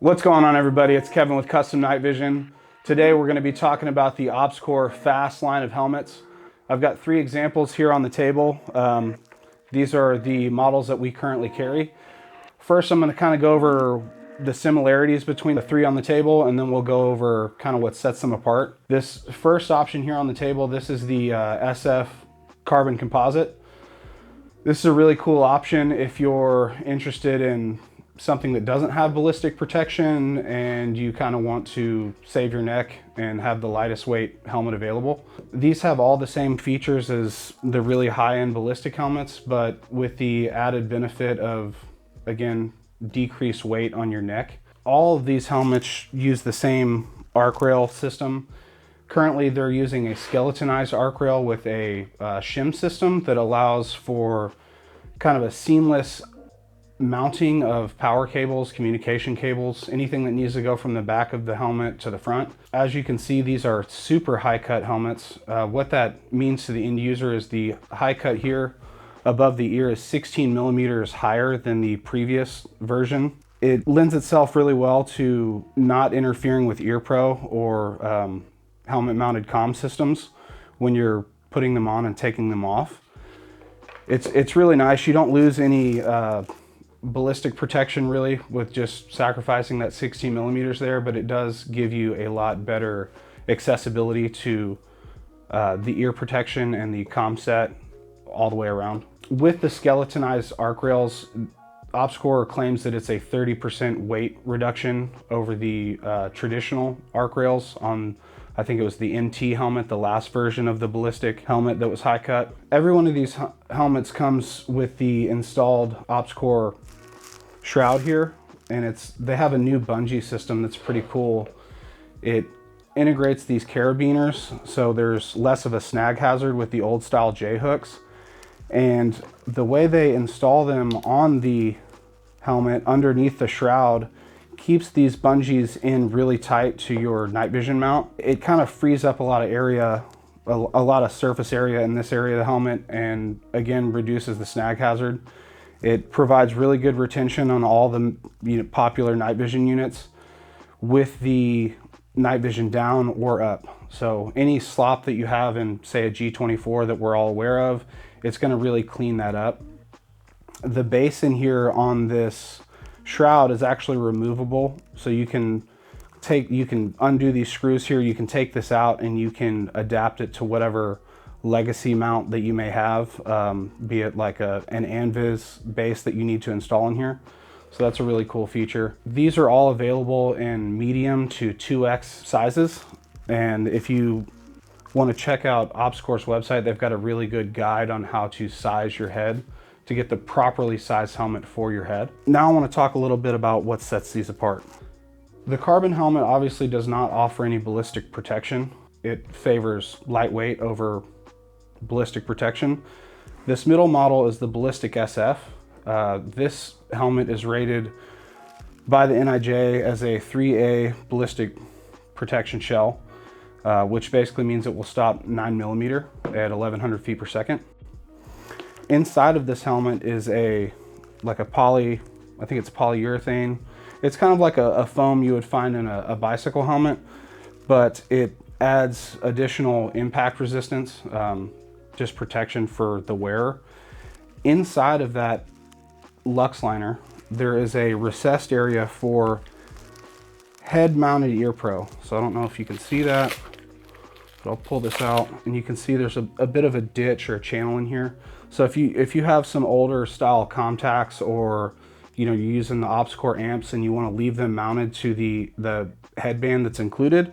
What's going on, everybody? It's Kevin with Custom Night Vision. Today we're going to be talking about the OpsCore Fast line of helmets. I've got 3 examples here on the table. These are the models that we currently carry. First, I'm going to kind of go over the similarities between the 3 on the table, and then we'll go over kind of what sets them apart. This first option here on the table, this is the SF carbon composite. This is a really cool option if you're interested in something that doesn't have ballistic protection and you kind of want to save your neck and have the lightest weight helmet available. These have all the same features as the really high-end ballistic helmets, but with the added benefit of, again, decreased weight on your neck. All of these helmets use the same arc rail system. Currently, they're using a skeletonized arc rail with a shim system that allows for kind of a seamless mounting of power cables, communication cables, anything that needs to go from the back of the helmet to the front. As you can see, these are super high cut helmets. What that means to the end user is the high cut here above the ear is 16 millimeters higher than the previous version. It lends itself really well to not interfering with ear pro or helmet mounted comm systems when you're putting them on and taking them off. It's really nice. You don't lose any ballistic protection really with just sacrificing that 16 millimeters there, but it does give you a lot better accessibility to the ear protection and the comm set all the way around. With the skeletonized arc rails, OpsCore claims that it's a 30% weight reduction over the traditional arc rails on, I think it was the NT helmet, the last version of the ballistic helmet that was high cut. Every one of these helmets comes with the installed OpsCore shroud here, and they have a new bungee system that's pretty cool. It integrates these carabiners, so there's less of a snag hazard with the old style J hooks. And the way they install them on the helmet underneath the shroud keeps these bungees in really tight to your night vision mount. It kind of frees up a lot of area, a lot of surface area in this area of the helmet, and again reduces the snag hazard. It provides really good retention on all the popular night vision units with the night vision down or up. So any slop that you have in, say, a G24 that we're all aware of, it's going to really clean that up. The base in here on this shroud is actually removable, so you can undo these screws here, you can take this out, and you can adapt it to whatever legacy mount that you may have, be it like an Anvis base that you need to install in here. So that's a really cool feature. These are all available in medium to 2X sizes, and if you want to check out OpsCore's website, they've got a really good guide on how to size your head to get the properly sized helmet for your head. Now I want to talk a little bit about what sets these apart. The carbon helmet obviously does not offer any ballistic protection. It favors lightweight over ballistic protection. This middle model is the Ballistic SF. This helmet is rated by the NIJ as a 3A ballistic protection shell, which basically means it will stop 9 millimeter at 1100 feet per second. Inside of this helmet is I think it's polyurethane. It's kind of like a foam you would find in a bicycle helmet, but it adds additional impact resistance, just protection for the wearer. Inside of that Lux liner, there is a recessed area for head mounted ear pro. So I don't know if you can see that, but I'll pull this out and you can see there's a bit of a ditch or a channel in here. So if you have some older style contacts, or you're using the OpsCore amps and you want to leave them mounted to the headband that's included,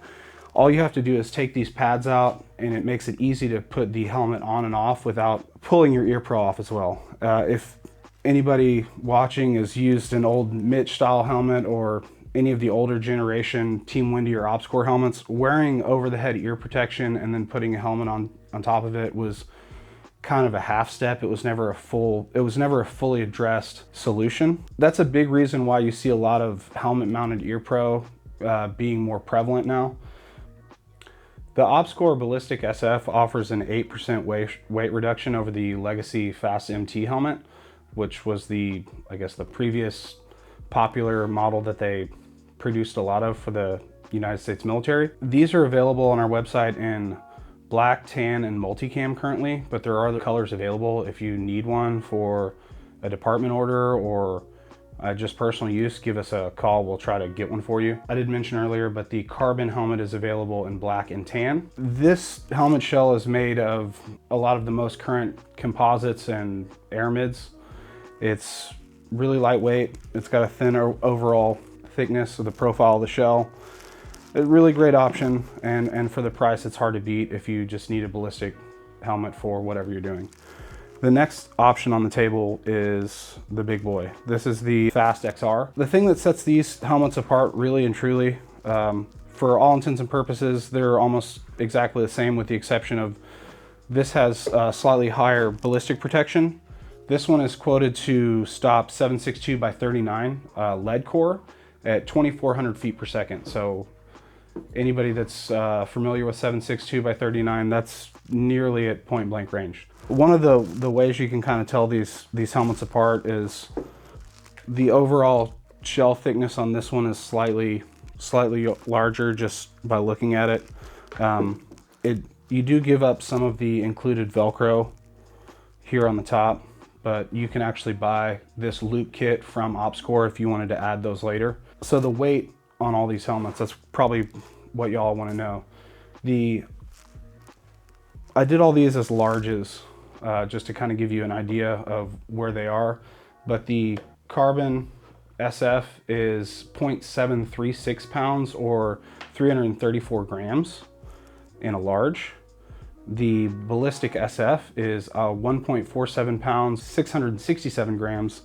all you have to do is take these pads out, and it makes it easy to put the helmet on and off without pulling your ear pro off as well. If anybody watching has used an old Mitch style helmet or any of the older generation Team Windy or OpsCore helmets, wearing over the head ear protection and then putting a helmet on top of it was kind of a half step. It was never a fully addressed solution. That's a big reason why you see a lot of helmet mounted ear pro being more prevalent now. The OpsCore Ballistic SF offers an 8% weight reduction over the legacy Fast MT helmet, which was the previous popular model that they produced a lot of for the United States military. These are available on our website in black, tan, and multicam currently, but there are other colors available. If you need one for a department order or just personal use, give us a call. We'll try to get one for you. I did mention earlier, but the carbon helmet is available in black and tan. This helmet shell is made of a lot of the most current composites and aramids. It's really lightweight. It's got a thin overall thickness of the profile of the shell. A really great option, and for the price, it's hard to beat if you just need a ballistic helmet for whatever you're doing. The next option on the table is the big boy. This is the Fast XR. The thing that sets these helmets apart really and truly, for all intents and purposes, they're almost exactly the same with the exception of this has slightly higher ballistic protection. This one is quoted to stop 7.62 by 39 lead core at 2,400 feet per second. So anybody that's familiar with 7.62 by 39, that's nearly at point blank range. One of the ways you can kind of tell these helmets apart is the overall shell thickness on this one is slightly larger just by looking at it. You do give up some of the included Velcro here on the top, but you can actually buy this loop kit from OpsCore if you wanted to add those later. So the weight on all these helmets, that's probably what y'all want to know. I did all these as larges just to kind of give you an idea of where they are, but the carbon SF is 0.736 pounds or 334 grams in a large. The Ballistic SF is 1.47 pounds, 667 grams,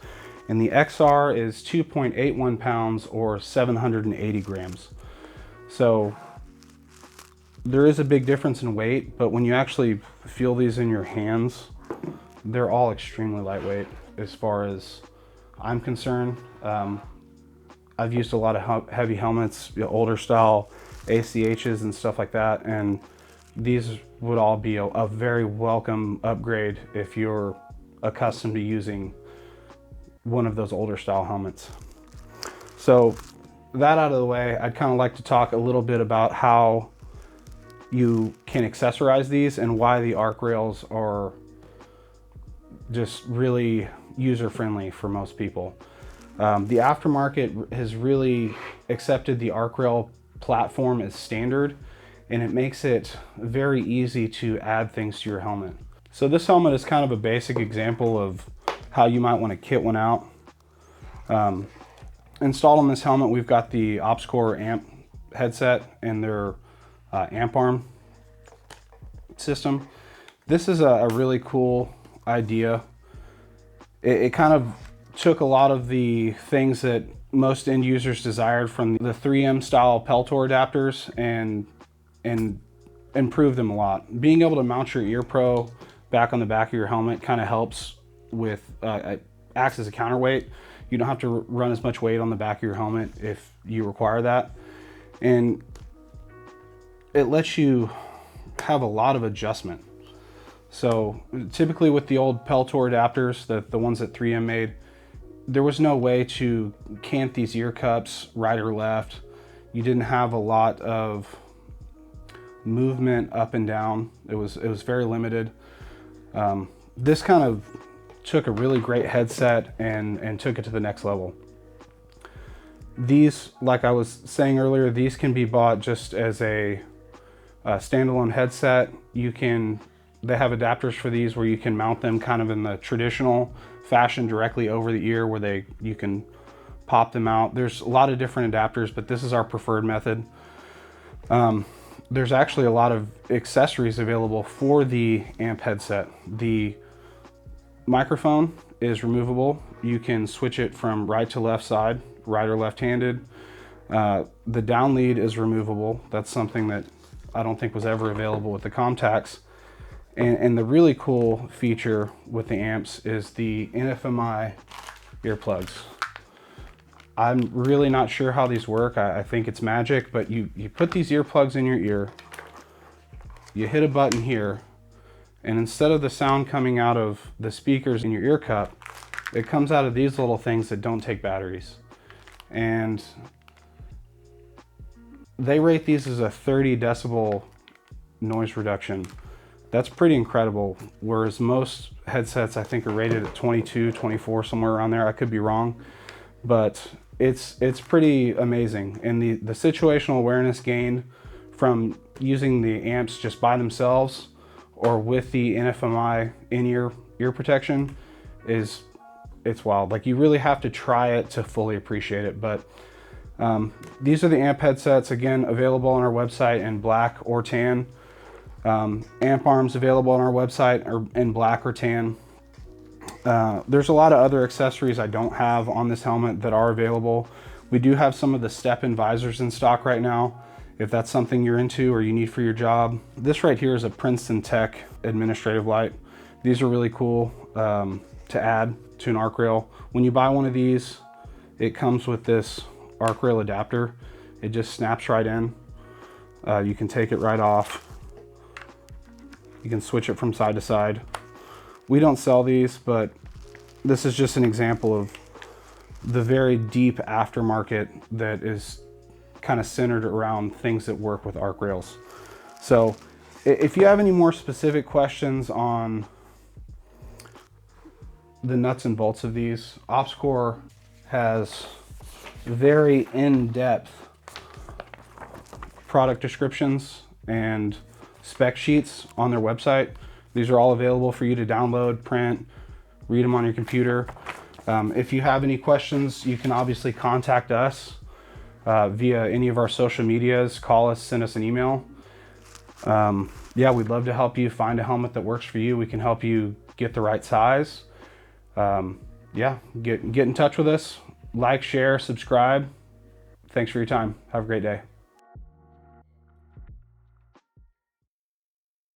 and the XR is 2.81 pounds or 780 grams. So there is a big difference in weight, but when you actually feel these in your hands, they're all extremely lightweight as far as I'm concerned. I've used a lot of heavy helmets, older style ACHs and stuff like that, and these would all be a very welcome upgrade if you're accustomed to using one of those older style helmets. So that out of the way, I'd kind of like to talk a little bit about how you can accessorize these and why the arc rails are just really user-friendly for most people. The aftermarket has really accepted the arc rail platform as standard, and it makes it very easy to add things to your helmet. So this helmet is kind of a basic example of how you might want to kit one out. Installed on this helmet, we've got the OpsCore amp headset and their amp arm system. This is a really cool idea. It kind of took a lot of the things that most end users desired from the 3M style Peltor adapters and improved them a lot. Being able to mount your ear pro back on the back of your helmet kind of helps with, acts as a counterweight. You don't have to run as much weight on the back of your helmet if you require that. And it lets you have a lot of adjustment. So typically with the old Peltor adapters, the ones that 3M made, there was no way to cant these ear cups right or left. You didn't have a lot of movement up and down. It was very limited. This kind of took a really great headset and took it to the next level. These, like I was saying earlier, these can be bought just as a standalone headset. They have adapters for these where you can mount them kind of in the traditional fashion directly over the ear where you can pop them out. There's a lot of different adapters, but this is our preferred method. There's actually a lot of accessories available for the amp headset. The microphone is removable. You can switch it from right to left side, right or left-handed. The down lead is removable. That's something that I don't think was ever available with the Comtacs. And the really cool feature with the amps is the NFMI earplugs. I'm really not sure how these work. I think it's magic, but you put these earplugs in your ear, you hit a button here, and instead of the sound coming out of the speakers in your ear cup, it comes out of these little things that don't take batteries. And they rate these as a 30 decibel noise reduction. That's pretty incredible, whereas most headsets I think are rated at 22, 24, somewhere around there. I could be wrong, but it's pretty amazing. And the situational awareness gained from using the amps just by themselves or with the NFMI in-ear ear protection it's wild. Like, you really have to try it to fully appreciate it. But these are the amp headsets, again, available on our website in black or tan. Amp arms available on our website are in black or tan. There's a lot of other accessories I don't have on this helmet that are available. We do have some of the step-in visors in stock right now, if that's something you're into or you need for your job. This right here is a Princeton Tech administrative light. These are really cool to add to an arc rail. When you buy one of these, it comes with this arc rail adapter. It just snaps right in. You can take it right off. You can switch it from side to side. We don't sell these, but this is just an example of the very deep aftermarket that is kind of centered around things that work with arc rails. So if you have any more specific questions on the nuts and bolts of these, OpsCore has very in-depth product descriptions and spec sheets on their website. These are all available for you to download, print, read them on your computer. If you have any questions, you can obviously contact us via any of our social medias. Call us, send us an email. Yeah, we'd love to help you find a helmet that works for you. We can help you get the right size. Yeah, get in touch with us. Like, share, subscribe. Thanks for your time. Have a great day.